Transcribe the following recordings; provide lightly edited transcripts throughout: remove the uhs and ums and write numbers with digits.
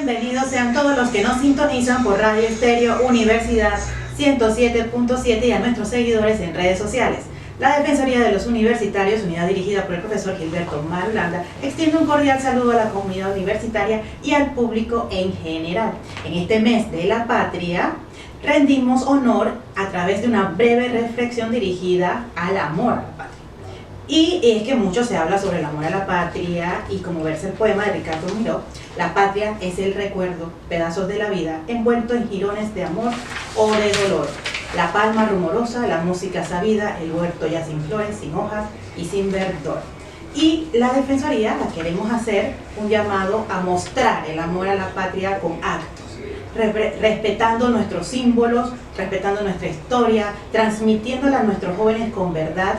bienvenidos sean todos los que nos sintonizan por Radio Estéreo Universidad 107.7 y a nuestros seguidores en redes sociales. La Defensoría de los Universitarios, unidad dirigida por el profesor Gilberto Marulanda, extiende un cordial saludo a la comunidad universitaria y al público en general. En este mes de la patria, rendimos honor a través de una breve reflexión dirigida al amor a la patria. Y es que mucho se habla sobre el amor a la patria y como verse el poema de Ricardo Miró, la patria es el recuerdo, pedazos de la vida, envuelto en jirones de amor o de dolor. La palma rumorosa, la música sabida, el huerto ya sin flores, sin hojas y sin verdor. Y la Defensoría la queremos hacer un llamado a mostrar el amor a la patria con actos, respetando nuestros símbolos, respetando nuestra historia, transmitiéndola a nuestros jóvenes con verdad,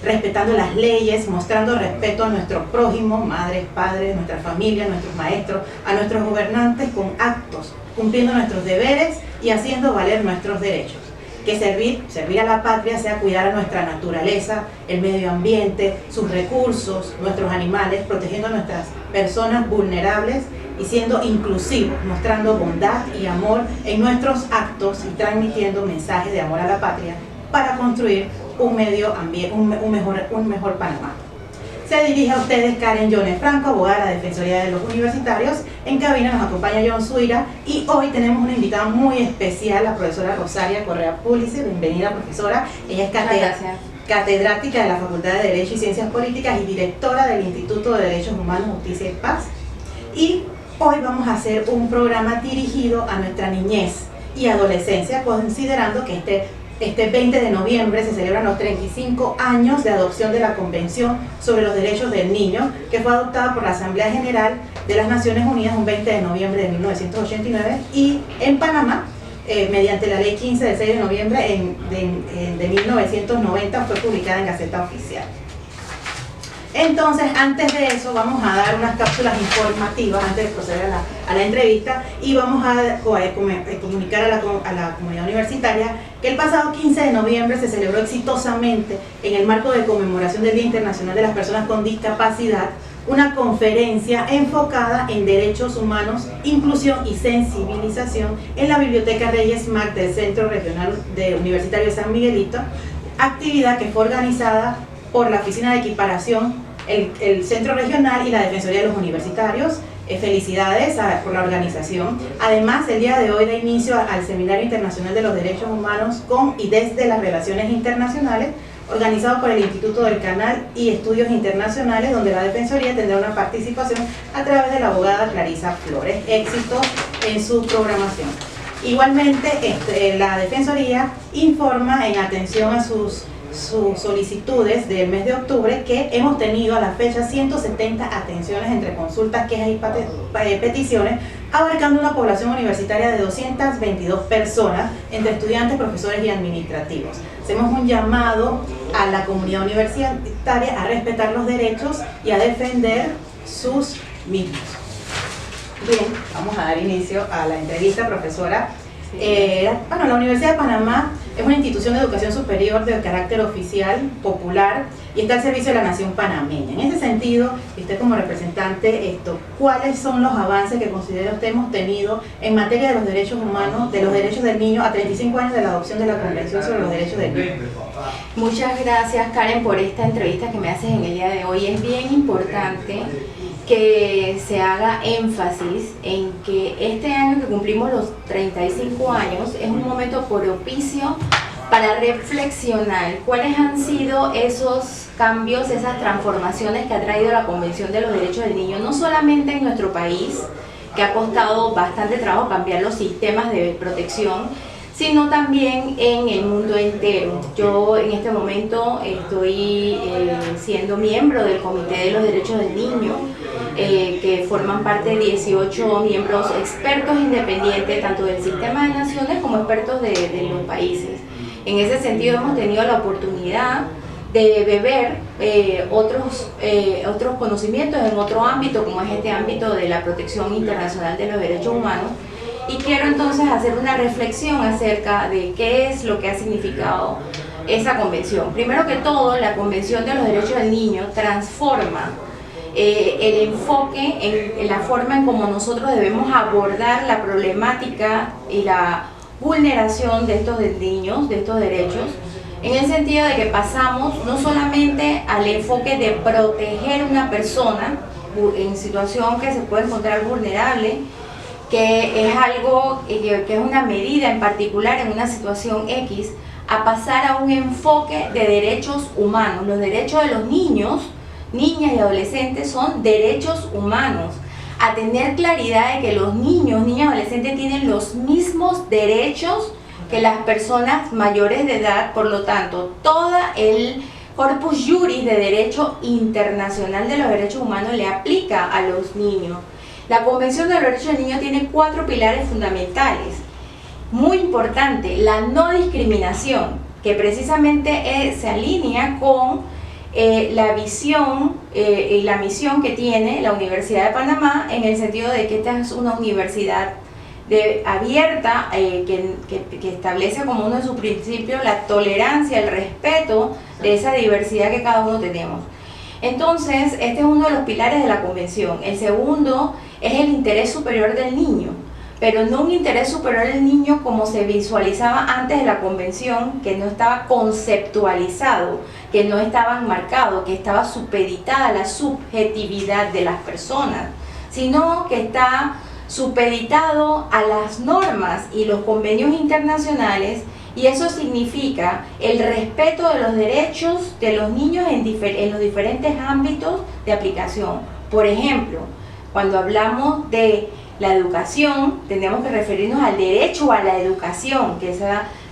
respetando las leyes, mostrando respeto a nuestro prójimo, madres, padres, nuestra familia, nuestros maestros, a nuestros gobernantes con actos, cumpliendo nuestros deberes y haciendo valer nuestros derechos. Que servir a la patria sea cuidar a nuestra naturaleza, el medio ambiente, sus recursos, nuestros animales, protegiendo a nuestras personas vulnerables y siendo inclusivos, mostrando bondad y amor en nuestros actos y transmitiendo mensajes de amor a la patria para construir un mejor Panamá. Se dirige a ustedes Karen Jones Franco, abogada de la Defensoría de los Universitarios. En cabina nos acompaña John Suira y hoy tenemos una invitada muy especial, la profesora Rosaria Correa Púlice. Bienvenida, profesora. Ella es catedrática de la Facultad de Derecho y Ciencias Políticas y directora del Instituto de Derechos Humanos, Justicia y Paz. Y hoy vamos a hacer un programa dirigido a nuestra niñez y adolescencia, considerando que este 20 de noviembre se celebran los 35 años de adopción de la Convención sobre los Derechos del Niño, que fue adoptada por la Asamblea General de las Naciones Unidas un 20 de noviembre de 1989 y en Panamá, mediante la Ley 15 del 6 de noviembre de 1990 fue publicada en Gaceta Oficial. Entonces, antes de eso, vamos a dar unas cápsulas informativas antes de proceder a la entrevista y vamos a comunicar a la comunidad universitaria que el pasado 15 de noviembre se celebró exitosamente, en el marco de conmemoración del Día Internacional de las Personas con Discapacidad, una conferencia enfocada en derechos humanos, inclusión y sensibilización en la Biblioteca Reyes Mac del Centro Regional Universitario de San Miguelito, actividad que fue organizada por la Oficina de Equiparación, el Centro Regional y la Defensoría de los Universitarios. Felicidades por la organización. Además, el día de hoy da inicio al Seminario Internacional de los Derechos Humanos con y desde las Relaciones Internacionales, organizado por el Instituto del Canal y Estudios Internacionales, donde la Defensoría tendrá una participación a través de la abogada Clarisa Flores. Éxito en su programación. Igualmente, la Defensoría informa en atención a sus solicitudes del mes de octubre que hemos tenido a la fecha 170 atenciones entre consultas, quejas y peticiones, abarcando una población universitaria de 222 personas entre estudiantes, profesores y administrativos. Hacemos un llamado a la comunidad universitaria a respetar los derechos y a defender sus mismos. Bien, vamos a dar inicio a la entrevista, profesora. La Universidad de Panamá es una institución de educación superior de carácter oficial, popular y está al servicio de la nación panameña. En ese sentido, usted como representante, ¿cuáles son los avances que considera usted hemos tenido en materia de los derechos humanos, de los derechos del niño a 35 años de la adopción de la Convención sobre los Derechos del Niño? Muchas gracias, Karen, por esta entrevista que me haces en el día de hoy. Es bien importante que se haga énfasis en que este año que cumplimos los 35 años es un momento propicio para reflexionar cuáles han sido esos cambios, esas transformaciones que ha traído la Convención de los Derechos del Niño, no solamente en nuestro país, que ha costado bastante trabajo cambiar los sistemas de protección, sino también en el mundo entero. Yo en este momento estoy siendo miembro del Comité de los Derechos del Niño, que forman parte 18 miembros expertos independientes, tanto del sistema de naciones como expertos de los países. En ese sentido hemos tenido la oportunidad de beber otros conocimientos en otro ámbito, como es este ámbito de la protección internacional de los derechos humanos. Y quiero entonces hacer una reflexión acerca de qué es lo que ha significado esa convención. Primero que todo, la Convención de los Derechos del Niño transforma el enfoque en la forma en cómo nosotros debemos abordar la problemática y la vulneración de estos niños, de estos derechos, en el sentido de que pasamos no solamente al enfoque de proteger a una persona en situación que se puede encontrar vulnerable, que es algo que es una medida en particular en una situación X, a pasar a un enfoque de derechos humanos. Los derechos de los niños, niñas y adolescentes son derechos humanos. A tener claridad de que los niños, niñas y adolescentes tienen los mismos derechos que las personas mayores de edad, por lo tanto, todo el corpus juris de derecho internacional de los derechos humanos le aplica a los niños. La Convención de los Derechos del Niño tiene 4 pilares fundamentales. Muy importante, la no discriminación, que precisamente se alinea con la visión y la misión que tiene la Universidad de Panamá, en el sentido de que esta es una universidad abierta, que establece como uno de sus principios la tolerancia, el respeto de esa diversidad que cada uno tenemos. Entonces, este es uno de los pilares de la Convención. El segundo es el interés superior del niño, pero no un interés superior del niño como se visualizaba antes de la Convención, que no estaba conceptualizado, que no estaba enmarcado, que estaba supeditada a la subjetividad de las personas, sino que está supeditado a las normas y los convenios internacionales, y eso significa el respeto de los derechos de los niños en los diferentes ámbitos de aplicación. Por ejemplo, cuando hablamos de la educación, tenemos que referirnos al derecho a la educación, que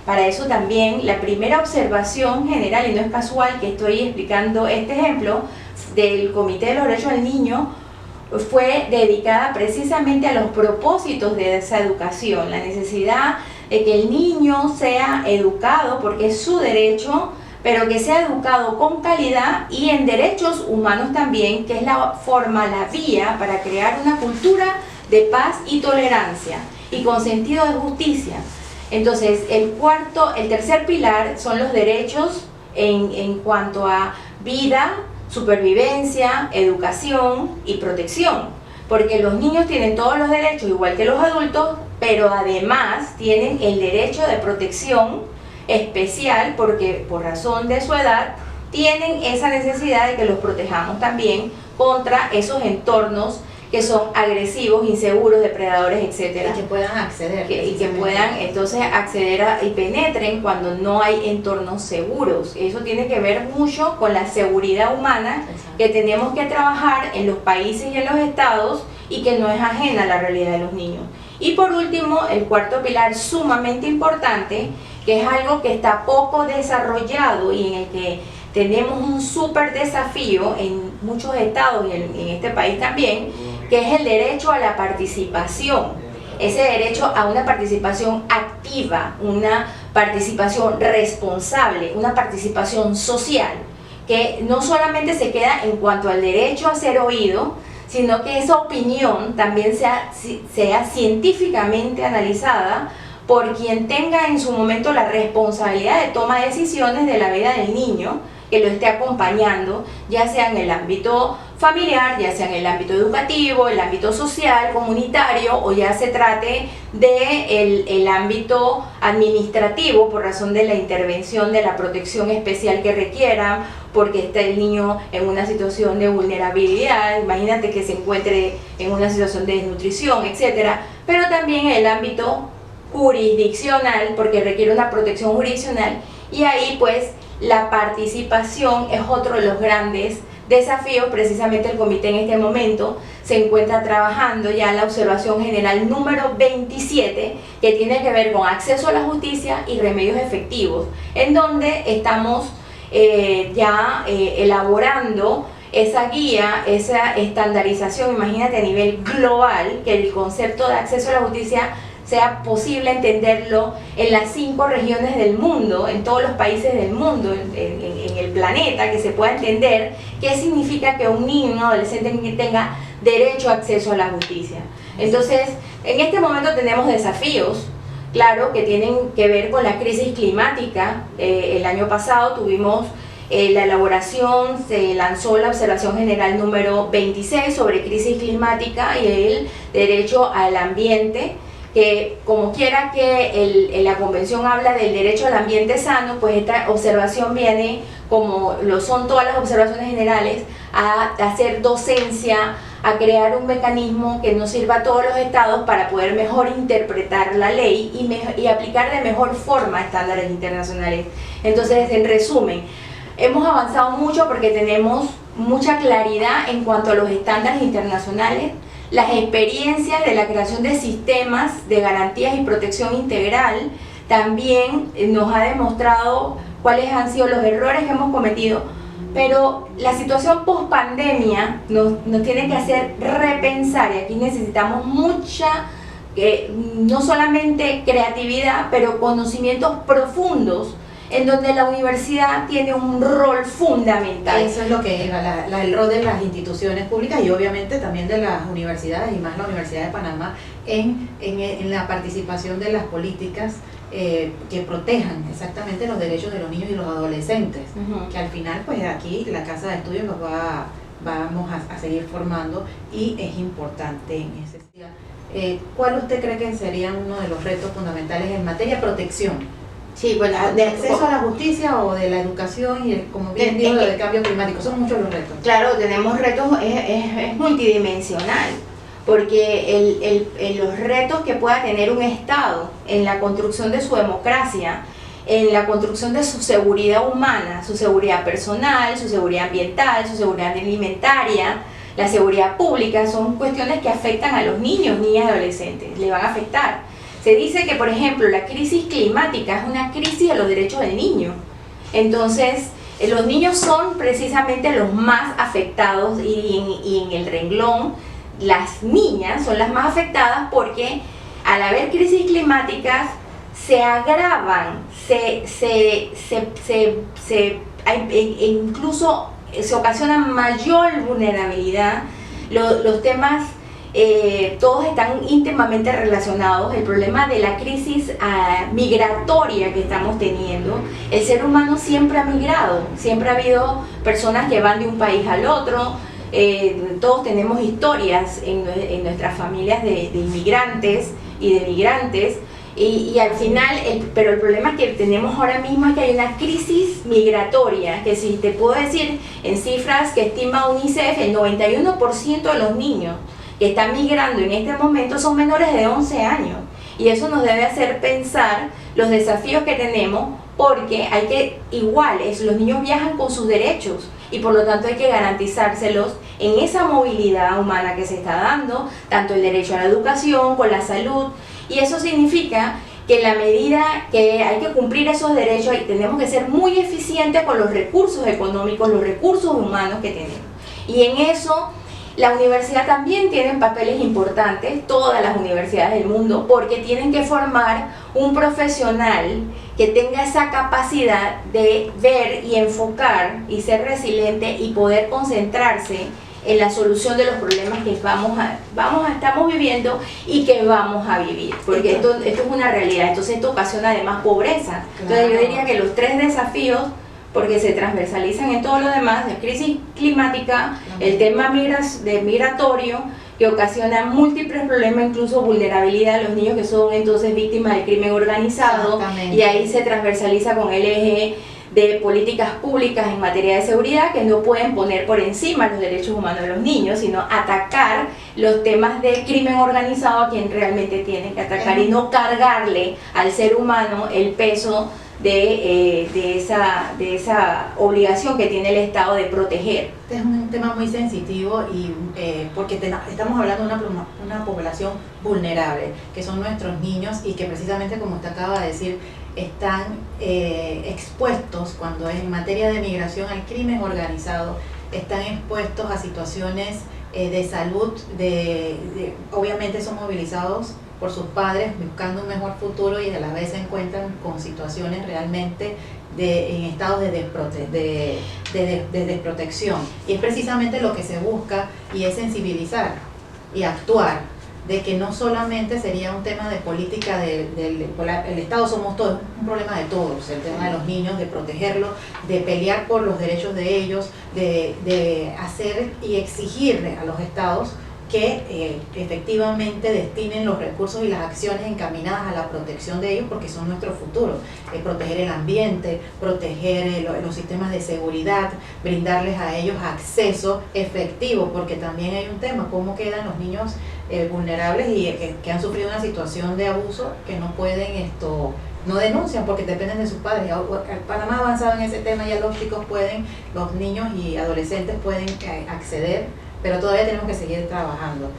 para eso también la primera observación general, y no es casual que estoy explicando este ejemplo, del Comité de los Derechos del Niño, fue dedicada precisamente a los propósitos de esa educación, la necesidad de que el niño sea educado, porque es su derecho, pero que sea educado con calidad y en derechos humanos también, que es la forma, la vía para crear una cultura de paz y tolerancia y con sentido de justicia. Entonces, el tercer pilar son los derechos en cuanto a vida, supervivencia, educación y protección, porque los niños tienen todos los derechos igual que los adultos, pero además tienen el derecho de protección especial porque por razón de su edad tienen esa necesidad de que los protejamos también contra esos entornos que son agresivos, inseguros, depredadores, etcétera, y que puedan acceder y que puedan entonces acceder y penetren cuando no hay entornos seguros. Eso tiene que ver mucho con la seguridad humana. Exacto. Que tenemos que trabajar en los países y en los estados y que no es ajena a la realidad de los niños. Y por último, el cuarto pilar sumamente importante, que es algo que está poco desarrollado y en el que tenemos un súper desafío en muchos estados y en este país también, que es el derecho a la participación, ese derecho a una participación activa, una participación responsable, una participación social, que no solamente se queda en cuanto al derecho a ser oído, sino que esa opinión también sea científicamente analizada por quien tenga en su momento la responsabilidad de toma de decisiones de la vida del niño, que lo esté acompañando, ya sea en el ámbito familiar, ya sea en el ámbito educativo, el ámbito social, comunitario, o ya se trate de el ámbito administrativo por razón de la intervención de la protección especial que requiera, porque está el niño en una situación de vulnerabilidad, imagínate que se encuentre en una situación de desnutrición, etcétera, pero también en el ámbito jurisdiccional, porque requiere una protección jurisdiccional, y ahí pues la participación es otro de los grandes desafíos. Precisamente el comité en este momento se encuentra trabajando ya en la observación general número 27, que tiene que ver con acceso a la justicia y remedios efectivos, en donde estamos elaborando esa guía, esa estandarización, imagínate a nivel global, que el concepto de acceso a la justicia sea posible entenderlo en las 5 regiones del mundo, en todos los países del mundo, en el planeta, que se pueda entender qué significa que un niño, un adolescente tenga derecho a acceso a la justicia. Entonces, en este momento tenemos desafíos, claro, que tienen que ver con la crisis climática. El año pasado tuvimos la elaboración se lanzó la observación general número 26 sobre crisis climática y el derecho al ambiente, que como quiera que la convención habla del derecho al ambiente sano, pues esta observación viene, como lo son todas las observaciones generales, a hacer docencia, a crear un mecanismo que nos sirva a todos los estados para poder mejor interpretar la ley y aplicar de mejor forma estándares internacionales. Entonces, en resumen, hemos avanzado mucho porque tenemos mucha claridad en cuanto a los estándares internacionales, las experiencias de la creación de sistemas de garantías y protección integral también nos ha demostrado cuáles han sido los errores que hemos cometido, pero la situación post pandemia nos tiene que hacer repensar, y aquí necesitamos mucha, no solamente creatividad, pero conocimientos profundos, en donde la universidad tiene un rol fundamental. Eso es lo que es el rol de las instituciones públicas y obviamente también de las universidades, y más la Universidad de Panamá, en la participación de las políticas que protejan exactamente los derechos de los niños y los adolescentes, que al final pues aquí la Casa de Estudios los vamos a seguir formando, y es importante en ese sentido. ¿Cuál usted cree que sería uno de los retos fundamentales en materia de protección? Sí, bueno, ¿De acceso a la justicia o de la educación y, como bien digo, del cambio climático? Son muchos los retos. Claro, tenemos retos, es multidimensional, porque los retos que pueda tener un Estado en la construcción de su democracia, en la construcción de su seguridad humana, su seguridad personal, su seguridad ambiental, su seguridad alimentaria, la seguridad pública, son cuestiones que afectan a los niños, niñas y adolescentes, le van a afectar. Se dice que, por ejemplo, la crisis climática es una crisis de los derechos del niño. Entonces, los niños son precisamente los más afectados, y en el renglón, las niñas son las más afectadas, porque al haber crisis climáticas se agravan, incluso se ocasiona mayor vulnerabilidad. Los temas todos están íntimamente relacionados. El problema de la crisis migratoria que estamos teniendo, el ser humano siempre ha migrado, siempre ha habido personas que van de un país al otro, todos tenemos historias en nuestras familias de inmigrantes y de migrantes, y al final, pero el problema que tenemos ahora mismo es que hay una crisis migratoria, que si te puedo decir en cifras que estima UNICEF, el 91% de los niños que están migrando en este momento son menores de 11 años, y eso nos debe hacer pensar los desafíos que tenemos, porque los niños viajan con sus derechos y por lo tanto hay que garantizárselos en esa movilidad humana que se está dando, tanto el derecho a la educación, con la salud, y eso significa que en la medida que hay que cumplir esos derechos tenemos que ser muy eficientes con los recursos económicos, los recursos humanos que tenemos, y en eso la universidad también tiene papeles importantes, todas las universidades del mundo, porque tienen que formar un profesional que tenga esa capacidad de ver y enfocar y ser resiliente y poder concentrarse en la solución de los problemas que estamos viviendo y que vamos a vivir, porque esto es una realidad. Entonces esto ocasiona además pobreza. Entonces yo diría que los tres desafíos, porque se transversalizan en todo lo demás, la crisis climática, el tema migratorio, que ocasiona múltiples problemas, incluso vulnerabilidad de los niños que son entonces víctimas del crimen organizado, y ahí se transversaliza con el eje de políticas públicas en materia de seguridad, que no pueden poner por encima los derechos humanos de los niños, sino atacar los temas de crimen organizado a quien realmente tienen que atacar, y no cargarle al ser humano el peso de esa obligación que tiene el Estado de proteger. Este es un tema muy sensitivo, y porque estamos hablando de una población vulnerable, que son nuestros niños, y que precisamente, como usted acaba de decir, están expuestos, cuando es en materia de migración, al crimen organizado, están expuestos a situaciones de salud, obviamente son movilizados por sus padres buscando un mejor futuro, y a la vez se encuentran con situaciones realmente en estados de desprotección, y es precisamente lo que se busca, y es sensibilizar y actuar de que no solamente sería un tema de política el Estado, somos todos, un problema de todos, el tema de los niños, de protegerlos, de pelear por los derechos de ellos, de hacer y exigirle a los estados que efectivamente destinen los recursos y las acciones encaminadas a la protección de ellos, porque son nuestro futuro. Proteger el ambiente, proteger los sistemas de seguridad, brindarles a ellos acceso efectivo, porque también hay un tema, cómo quedan los niños vulnerables y que han sufrido una situación de abuso, que no pueden no denuncian porque dependen de sus padres. Panamá ha avanzado en ese tema, ya los chicos pueden, los niños y adolescentes pueden acceder, pero todavía tenemos que seguir trabajando.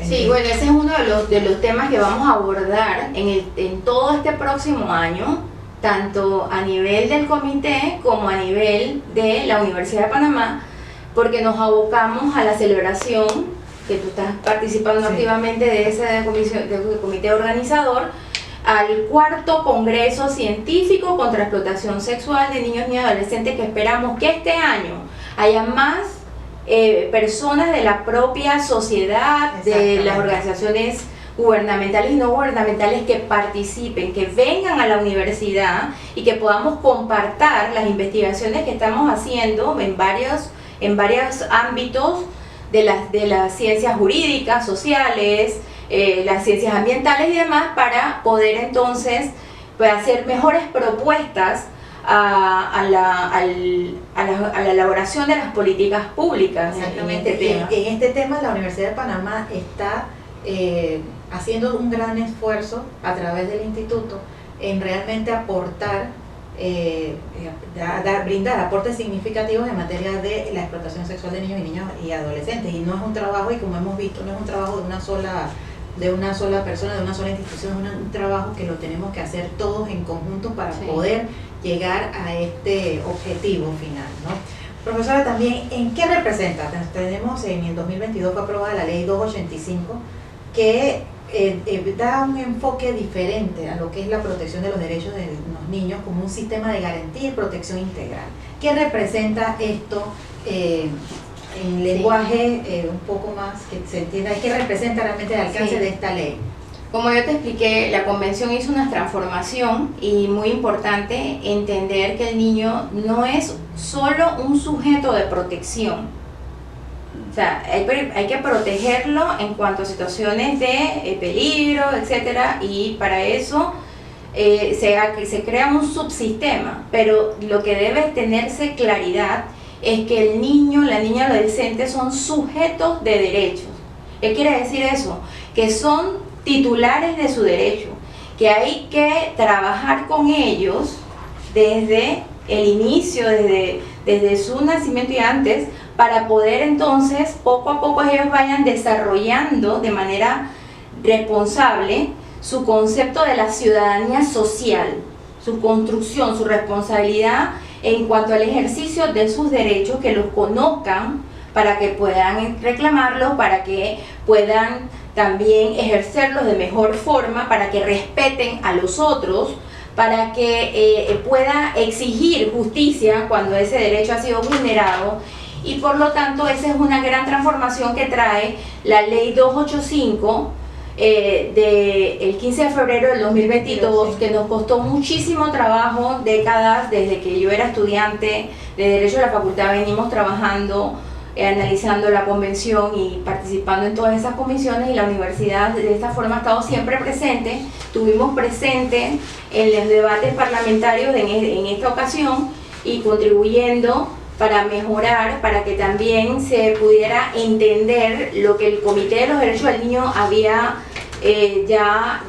Sí, bueno, ese es uno de los temas que vamos a abordar en todo este próximo año, tanto a nivel del comité como a nivel de la Universidad de Panamá, porque nos abocamos a la celebración, que tú estás participando activamente de ese comité organizador, al 4º Congreso Científico contra la Explotación Sexual de Niños y Adolescentes, que esperamos que este año haya más personas de la propia sociedad, de las organizaciones gubernamentales y no gubernamentales que participen, que vengan a la universidad y que podamos compartir las investigaciones que estamos haciendo en varios ámbitos de las ciencias jurídicas, sociales, las ciencias ambientales y demás, para poder entonces hacer mejores propuestas a la elaboración de las políticas públicas. Exactamente. En este tema la Universidad de Panamá está haciendo un gran esfuerzo a través del instituto en realmente aportar, brindar aportes significativos en materia de la explotación sexual de niños y adolescentes, y no es un trabajo, y como hemos visto, no es un trabajo de una sola persona, de una sola institución, es un trabajo que lo tenemos que hacer todos en conjunto para poder llegar a este objetivo final, ¿no? Profesora, también, ¿en qué representa? Tenemos en el 2022 fue aprobada la ley 285, que da un enfoque diferente a lo que es la protección de los derechos de los niños como un sistema de garantía y protección integral. ¿Qué representa esto en lenguaje un poco más que se entienda? ¿Qué representa realmente el alcance de esta ley? Como yo te expliqué, la convención hizo una transformación, y muy importante entender que el niño no es solo un sujeto de protección. O sea, hay que protegerlo en cuanto a situaciones de peligro, etcétera, y para eso se crea un subsistema, pero lo que debe tenerse claridad es que el niño, la niña, el adolescente son sujetos de derechos. ¿Qué quiere decir eso? Que son titulares de su derecho, que hay que trabajar con ellos desde el inicio, desde su nacimiento y antes, para poder entonces poco a poco ellos vayan desarrollando de manera responsable su concepto de la ciudadanía social, su construcción, su responsabilidad en cuanto al ejercicio de sus derechos, que los conozcan para que puedan reclamarlos, para que puedan también ejercerlos de mejor forma, para que respeten a los otros, para que pueda exigir justicia cuando ese derecho ha sido vulnerado. Y por lo tanto esa es una gran transformación que trae la ley 285 del 15 de febrero del 2022, que nos costó muchísimo trabajo, décadas, desde que yo era estudiante de Derecho de la facultad venimos trabajando, analizando la convención y participando en todas esas comisiones, y la universidad de esta forma ha estado siempre presente. Estuvimos presentes en los debates parlamentarios en esta ocasión y contribuyendo para mejorar, para que también se pudiera entender lo que el Comité de los Derechos del Niño había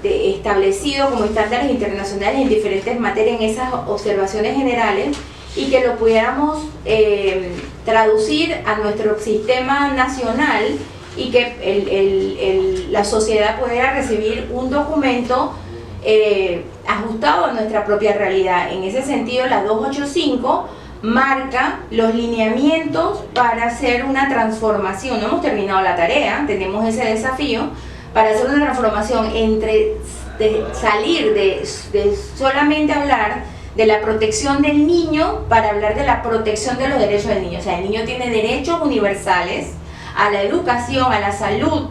establecido como estándares internacionales en diferentes materias, en esas observaciones generales, y que lo pudiéramos traducir a nuestro sistema nacional, y que la sociedad pudiera recibir un documento ajustado a nuestra propia realidad. En ese sentido, la 285 marca los lineamientos para hacer una transformación. No hemos terminado la tarea, tenemos ese desafío para hacer una transformación salir de solamente hablar de la protección del niño para hablar de la protección de los derechos del niño. O sea, el niño tiene derechos universales a la educación, a la salud,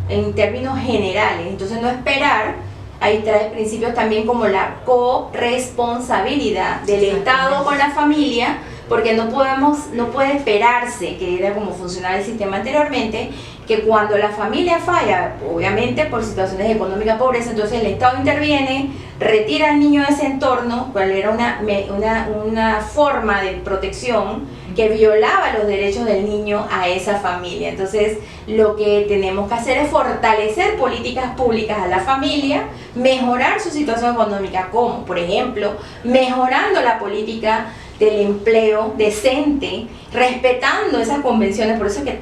en términos generales. Entonces no esperar, ahí trae principios también como la corresponsabilidad del Estado con la familia, porque no puede esperarse, que era como funcionaba el sistema anteriormente, que cuando la familia falla, obviamente por situaciones de económica pobreza, entonces el Estado interviene, retira al niño de ese entorno, cual era una forma de protección que violaba los derechos del niño a esa familia. Entonces lo que tenemos que hacer es fortalecer políticas públicas a la familia, mejorar su situación económica, como por ejemplo mejorando la política del empleo decente, respetando esas convenciones. Por eso es que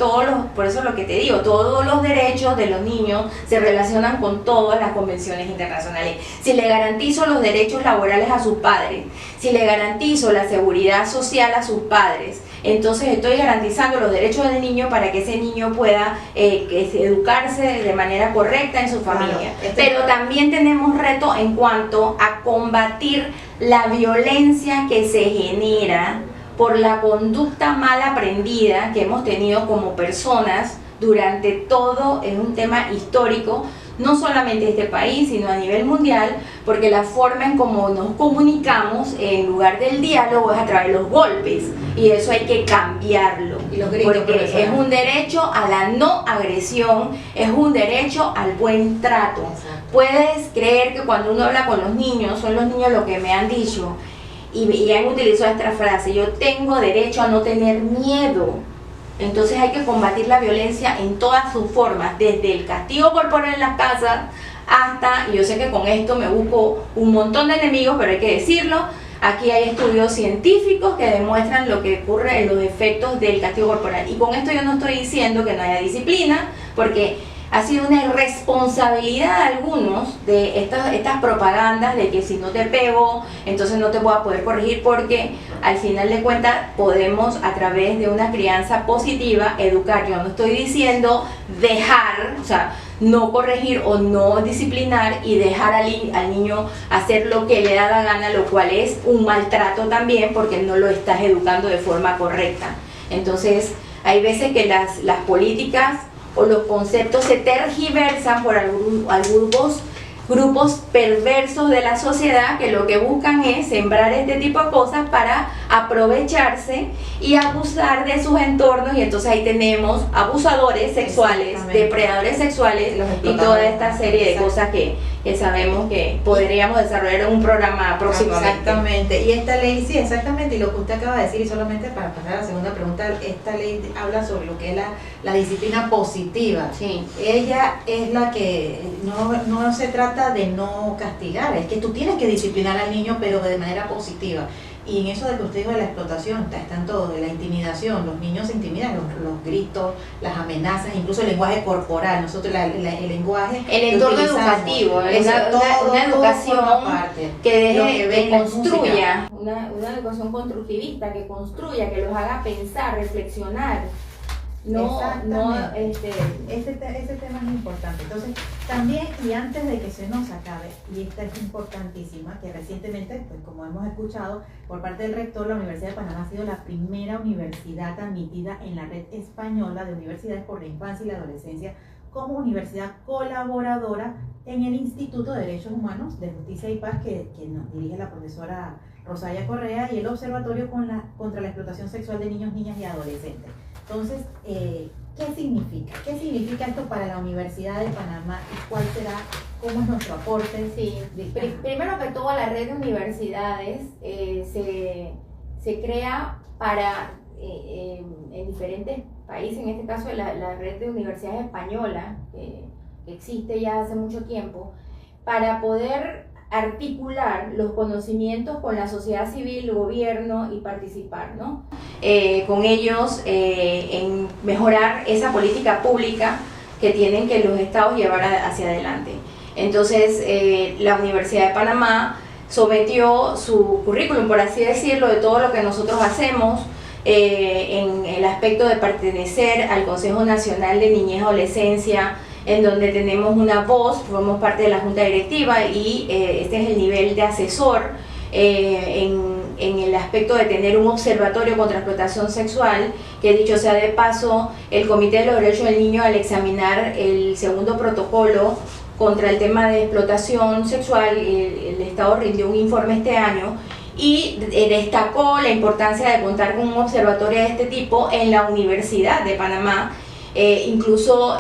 por eso es lo que te digo, todos los derechos de los niños se relacionan con todas las convenciones internacionales. Si le garantizo los derechos laborales a sus padres, si le garantizo la seguridad social a sus padres, entonces estoy garantizando los derechos del niño para que ese niño pueda educarse de manera correcta en su familia. Pero también tenemos reto en cuanto a combatir la violencia que se genera por la conducta mal aprendida que hemos tenido como personas durante todo, es un tema histórico, no solamente de este país, sino a nivel mundial, porque la forma en cómo nos comunicamos en lugar del diálogo es a través de los golpes, y eso hay que cambiarlo, porque es un derecho a la no agresión, es un derecho al buen trato. Exacto. Puedes creer que cuando uno habla con los niños, son los niños lo que me han dicho, y han utilizado esta frase: yo tengo derecho a no tener miedo. Entonces hay que combatir la violencia en todas sus formas, desde el castigo corporal en las casas hasta, y yo sé que con esto me busco un montón de enemigos, pero hay que decirlo, aquí hay estudios científicos que demuestran lo que ocurre en los efectos del castigo corporal. Y con esto yo no estoy diciendo que no haya disciplina, porque ha sido una irresponsabilidad de algunos de estas propagandas de que si no te pego, entonces no te voy a poder corregir, porque al final de cuentas podemos, a través de una crianza positiva, educar. Yo no estoy diciendo dejar, o sea, no corregir o no disciplinar y dejar al niño hacer lo que le da la gana, lo cual es un maltrato también, porque no lo estás educando de forma correcta. Entonces hay veces que las políticas o los conceptos se tergiversan por algunos grupos perversos de la sociedad, que lo que buscan es sembrar este tipo de cosas para aprovecharse y abusar de sus entornos, y entonces ahí tenemos abusadores sexuales, depredadores sexuales y toda esta serie de cosas que sabemos que podríamos desarrollar en un programa próximamente. Exactamente, y esta ley, sí, exactamente, y lo que usted acaba de decir, y solamente para pasar a la segunda pregunta, esta ley habla sobre lo que es la disciplina positiva. Sí. Ella es la que no se trata de no castigar, es que tú tienes que disciplinar al niño, pero de manera positiva. Y en eso de que usted dijo de la explotación, están todos, de la intimidación, los niños se intimidan, los gritos, las amenazas, incluso el lenguaje corporal, nosotros el lenguaje... El entorno educativo, una educación que construya, una educación constructivista, que construya, que los haga pensar, reflexionar. Ese tema es importante. Entonces, también, y antes de que se nos acabe, y esta es importantísima, que recientemente, pues como hemos escuchado, por parte del rector, la Universidad de Panamá ha sido la primera universidad admitida en la red española de universidades por la infancia y la adolescencia como universidad colaboradora en el Instituto de Derechos Humanos de Justicia y Paz, que nos dirige la profesora Rosaya Correa, y el Observatorio contra la Explotación Sexual de Niños, Niñas y Adolescentes. Entonces, ¿qué significa? ¿Qué significa esto para la Universidad de Panamá y cuál será, cómo es nuestro aporte? Sí, primero que todo, la red de universidades se crea para, en diferentes países, en este caso la red de universidades española, que existe ya hace mucho tiempo, para poder articular los conocimientos con la sociedad civil, gobierno, y participar, ¿no? Con ellos en mejorar esa política pública que tienen que los estados llevar hacia adelante. Entonces, la Universidad de Panamá sometió su currículum, por así decirlo, de todo lo que nosotros hacemos en el aspecto de pertenecer al Consejo Nacional de Niñez y Adolescencia, en donde tenemos una voz, formamos parte de la Junta Directiva, y este es el nivel de asesor en en el aspecto de tener un observatorio contra explotación sexual, que dicho sea de paso, el Comité de los Derechos del Niño, al examinar el segundo protocolo contra el tema de explotación sexual, el Estado rindió un informe este año y destacó la importancia de contar con un observatorio de este tipo en la Universidad de Panamá. Incluso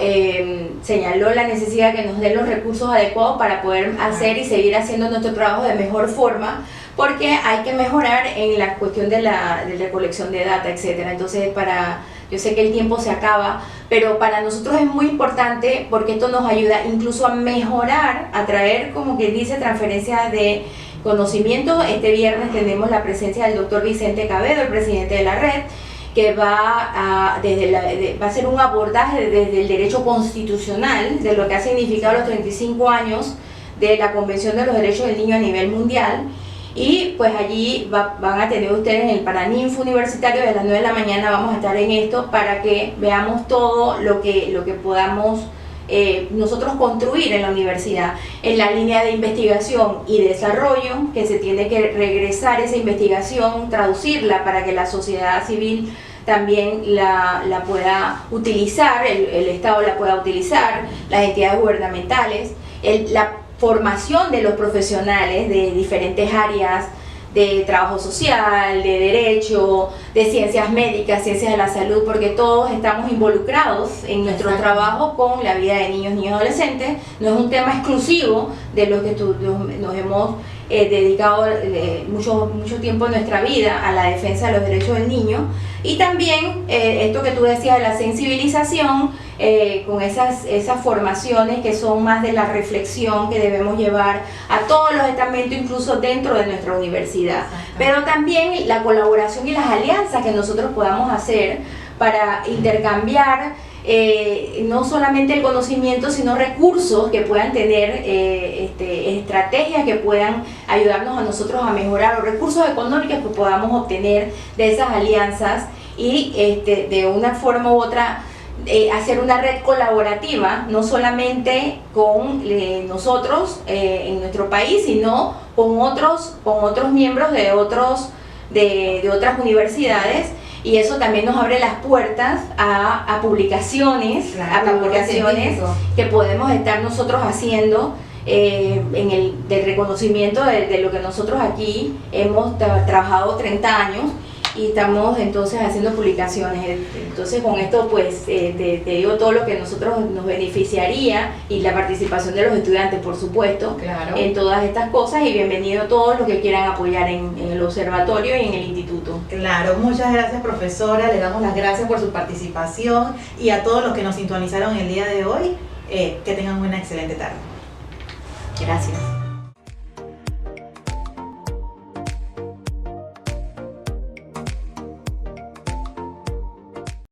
señaló la necesidad de que nos den los recursos adecuados para poder hacer y seguir haciendo nuestro trabajo de mejor forma, porque hay que mejorar en la cuestión de la recolección de data, etcétera. Entonces, yo sé que el tiempo se acaba, pero para nosotros es muy importante porque esto nos ayuda incluso a mejorar, a traer, como quien dice, transferencias de conocimiento. Este viernes tenemos la presencia del doctor Vicente Cabedo, el presidente de la red, que va a hacer un abordaje desde el derecho constitucional de lo que ha significado los 35 años de la Convención de los Derechos del Niño a nivel mundial. Y pues allí van a tener ustedes en el Paraninfo Universitario de las 9 de la mañana, vamos a estar en esto para que veamos todo lo que podamos nosotros construir en la universidad, en la línea de investigación y desarrollo, que se tiene que regresar esa investigación, traducirla para que la sociedad civil también la pueda utilizar, el Estado la pueda utilizar, las entidades gubernamentales, la formación de los profesionales de diferentes áreas de trabajo social, de derecho, de ciencias médicas, ciencias de la salud, porque todos estamos involucrados en nuestro trabajo con la vida de niños, niñas y adolescentes. No es un tema exclusivo de los que nos hemos dedicado mucho tiempo en nuestra vida a la defensa de los derechos del niño. Y también esto que tú decías de la sensibilización, con esas formaciones que son más de la reflexión que debemos llevar a todos los estamentos, incluso dentro de nuestra universidad. Pero también la colaboración y las alianzas que nosotros podamos hacer para intercambiar no solamente el conocimiento, sino recursos que puedan tener, estrategias que puedan ayudarnos a nosotros a mejorar, los recursos económicos que podamos obtener de esas alianzas y de una forma u otra hacer una red colaborativa, no solamente con nosotros en nuestro país, sino con otros miembros de otras universidades. Y eso también nos abre las puertas a publicaciones, claro, que podemos estar nosotros haciendo del reconocimiento de lo que nosotros aquí hemos trabajado 30 años y estamos entonces haciendo publicaciones. Entonces con esto pues te digo todo lo que nosotros nos beneficiaría y la participación de los estudiantes, por supuesto, claro, en todas estas cosas, y bienvenido a todos los que quieran apoyar en el observatorio y en el instituto. Claro, muchas gracias, profesora, le damos las gracias por su participación y a todos los que nos sintonizaron el día de hoy, que tengan una excelente tarde. Gracias.